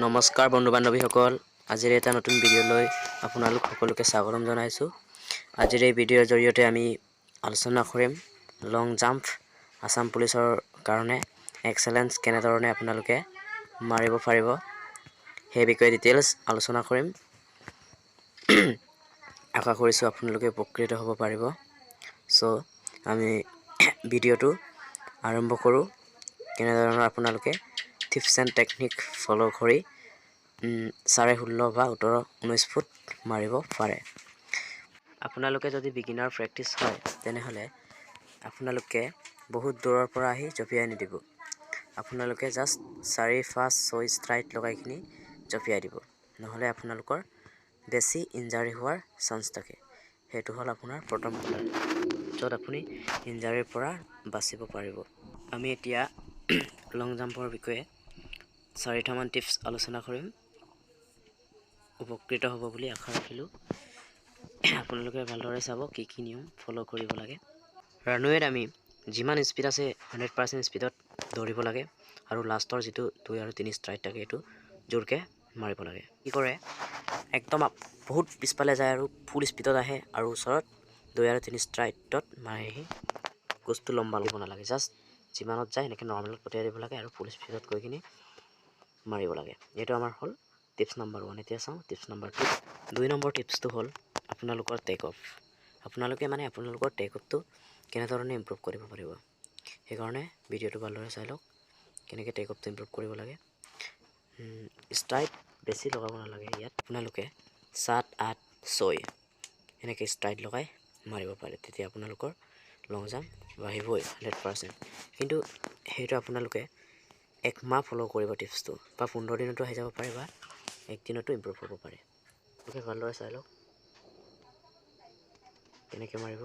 নমস্কাৰ বন্ধু বান্ধৱীসকল, আজিৰ এটা নতুন ভিডিঅ'লৈ আপোনালোক সকলোকে স্বাগতম জনাইছোঁ। আজিৰ এই ভিডিঅ'ৰ জৰিয়তে আমি আলোচনা কৰিম লং জাম্প আসাম পুলিচৰ কাৰণে এক্সেলেন্স কেনেধৰণে আপোনালোকে মাৰিব পাৰিব সেই বিষয়ে ডিটেইলছ আলোচনা কৰিম। আশা কৰিছোঁ আপোনালোকে উপকৃত হ'ব পাৰিব। সো আমি ভিডিঅ'টো আৰম্ভ কৰোঁ। কেনেধৰণৰ আপোনালোকে টিপছ এণ্ড টেকনিক ফলো কৰি 16.5 বা 17-19 ফুট মাৰিব পাৰে। আপোনালোকে যদি বিগিনাৰ প্ৰেক্টিছ হয় তেনেহ'লে আপোনালোকে বহুত দূৰৰ পৰা আহি জঁপিয়াই নিদিব। আপোনালোকে জাষ্ট 4-5-6 ষ্ট্ৰাইট লগাই কিনি জঁপিয়াই দিব, নহ'লে আপোনালোকৰ বেছি ইনজাৰি হোৱাৰ চান্স থাকে। সেইটো হ'ল আপোনাৰ প্ৰথম কথা, য'ত আপুনি ইনজাৰিৰ পৰা বাচিব পাৰিব। আমি এতিয়া লং জাম্পৰ বিষয়ে 4টামান টিপছ আলোচনা কৰিম। উপকৃত হ'ব বুলি আশা ৰাখিলোঁ। আপোনালোকে ভালদৰে চাব কি কি নিয়ম ফ'ল' কৰিব লাগে। ৰানৱেত আমি যিমান স্পীড আছে 100% স্পীডত দৌৰিব লাগে আৰু লাষ্টৰ যিটো 2 আৰু 3 ষ্ট্ৰাইট থাকে সেইটো জোৰকৈ মাৰিব লাগে। কি কৰে একদম বহুত পিছফালে যায় আৰু ফুল স্পীডত আহে আৰু ওচৰত 2 আৰু 3 ষ্ট্ৰাইটত মাৰি আহি কোচটো লম্বা ল'ব নালাগে। জাষ্ট যিমানত যায় এনেকৈ নৰ্মেলত পঠিয়াই দিব লাগে আৰু ফুল স্পীডত গৈ কিনি মাৰিব লাগে। এইটো আমাৰ হ'ল টিপছ নম্বৰ 1। এতিয়া চাওঁ টিপছ নম্বৰ 2। 2 নম্বৰ টিপছটো হ'ল আপোনালোকৰ টেক অফ। আপোনালোকে আপোনালোকৰ টেক অফটো কেনেধৰণে ইম্প্ৰুভ কৰিব পাৰিব, সেইকাৰণে ভিডিঅ'টো ভালদৰে চাই লওক কেনেকৈ টেক অফটো ইম্প্ৰুভ কৰিব লাগে। ষ্ট্ৰাইট বেছি লগাব নালাগে। ইয়াত আপোনালোকে 7-8-6 এনেকৈ ষ্ট্ৰাইট লগাই মাৰিব পাৰে, তেতিয়া আপোনালোকৰ লং জাম্প বাঢ়িবই 100%। কিন্তু সেইটো আপোনালোকে 1 মাহ ফ'ল' কৰিব টিপছটো, বা 15 দিনতো আহি যাব পাৰে বা 1 দিনতো ইম্প্ৰুভ হ'ব পাৰে। আপোনালোকে ভালদৰে চাই লওক কেনেকৈ মাৰিব।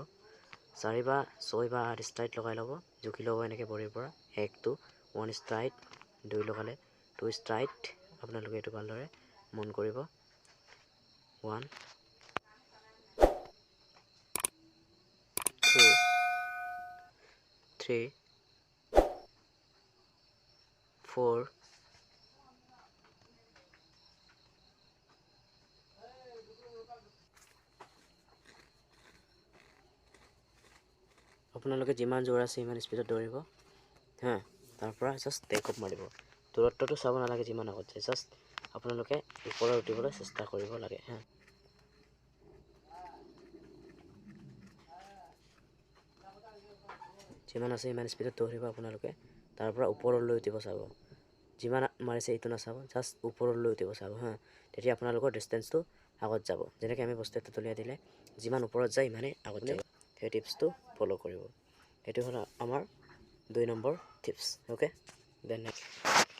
4 বা 6 বা 8 ষ্ট্ৰাইট লগাই ল'ব, জুখি ল'ব এনেকৈ বডিৰ পৰা। 1 ষ্ট্ৰাইট, 2 লগালে 2 ষ্ট্ৰাইট। আপোনালোকে এইটো ভালদৰে মন কৰিব। 1 2 3 4 আপোনালোকে যিমান জোৰ আছে সিমান স্পীডত দৌৰিব। তাৰ পৰা জাষ্ট টেক অফ মাৰিব। দূৰত্বটো চাব নালাগে যিমান আগত যায়, জাষ্ট আপোনালোকে ওপৰত উঠিবলৈ চেষ্টা কৰিব লাগে। যিমান আছে সিমান স্পীডত দৌৰিব আপোনালোকে। তাৰ পৰা ওপৰলৈ উঠিব চাব, যিমান মাৰিছে এইটো নাচাব, জাষ্ট ওপৰলৈ উঠিব চাব। তেতিয়া আপোনালোকৰ ডিষ্টেঞ্চটো আগত যাব। যেনেকৈ আমি বস্তু এটা দলিয়াই দিলে যিমান ওপৰত যায় সিমানেই আগত যাব। সেই টিপছটো ফ'ল' কৰিব। এইটো হ'ল আমাৰ 2 নম্বৰ টিপছ। অ'কে, দেন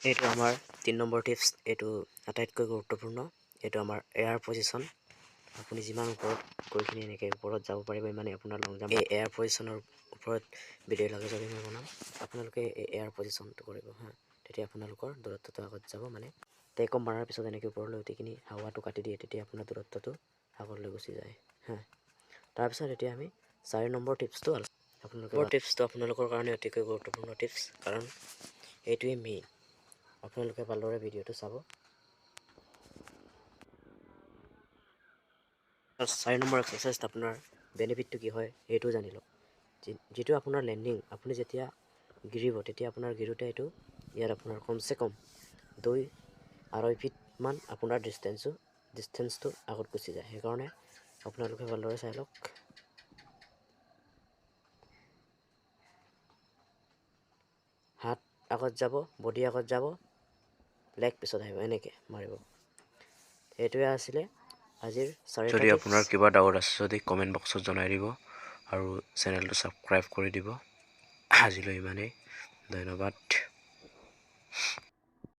এইটো আমাৰ 3 নম্বৰ টিপছ। এইটো আটাইতকৈ গুৰুত্বপূৰ্ণ। এইটো আমাৰ এয়াৰ পজিশ্যন। আপুনি যিমান ওপৰত গৈ কিনি এনেকৈ ওপৰত যাব পাৰিব ইমানেই আপোনাৰ লং জাম্প। এই এয়াৰ পজিশ্যনৰ ওপৰত ভিডিঅ' লাগে যদি মই বনাম, আপোনালোকে এই এয়াৰ পজিশ্যনটো কৰিব। তেতিয়া আপোনালোকৰ দূৰত্বটো আগত যাব। টেক অফ মাৰাৰ পিছত এনেকৈ ওপৰলৈ উঠি কিনি হাৱাটো কাটি দিয়ে, তেতিয়া আপোনাৰ দূৰত্বটো আগলৈ গুচি যায়। তাৰপিছত এতিয়া আমি 4 নম্বৰ টিপছটো আপোনালোকৰ কাৰণে অতিকৈ গুৰুত্বপূৰ্ণ টিপছ, কাৰণ এইটোৱে মেইন। আপোনালোকে ভালদৰে ভিডিঅ'টো চাব। 4 নম্বৰ এক্সাৰচাইজ আপোনাৰ বেনিফিটটো কি হয় সেইটো জানি লওক। যিটো আপোনাৰ লেণ্ডিং, আপুনি যেতিয়া গিৰিব তেতিয়া আপোনাৰ গিৰোতে এইটো ইয়াত আপোনাৰ কমচে কম 2-2.5 ফিটমান আপোনাৰ ডিষ্টেঞ্চটো আগত গুচি যায়। সেইকাৰণে আপোনালোকে ভালদৰে চাই লওক। হাত আগত যাব, বডি আগত যাব, লেগ পিছত আহিব, এনেকৈ মাৰিব। এইটোৱে আছিলে আজিৰ 4টা। যদি আপোনাৰ কিবা ডাউট আছে যদি কমেণ্ট বক্সত জনাই দিব আৰু চেনেলটো ছাবস্ক্ৰাইব কৰি দিব। আজিলৈ ইমানেই, ধন্যবাদ।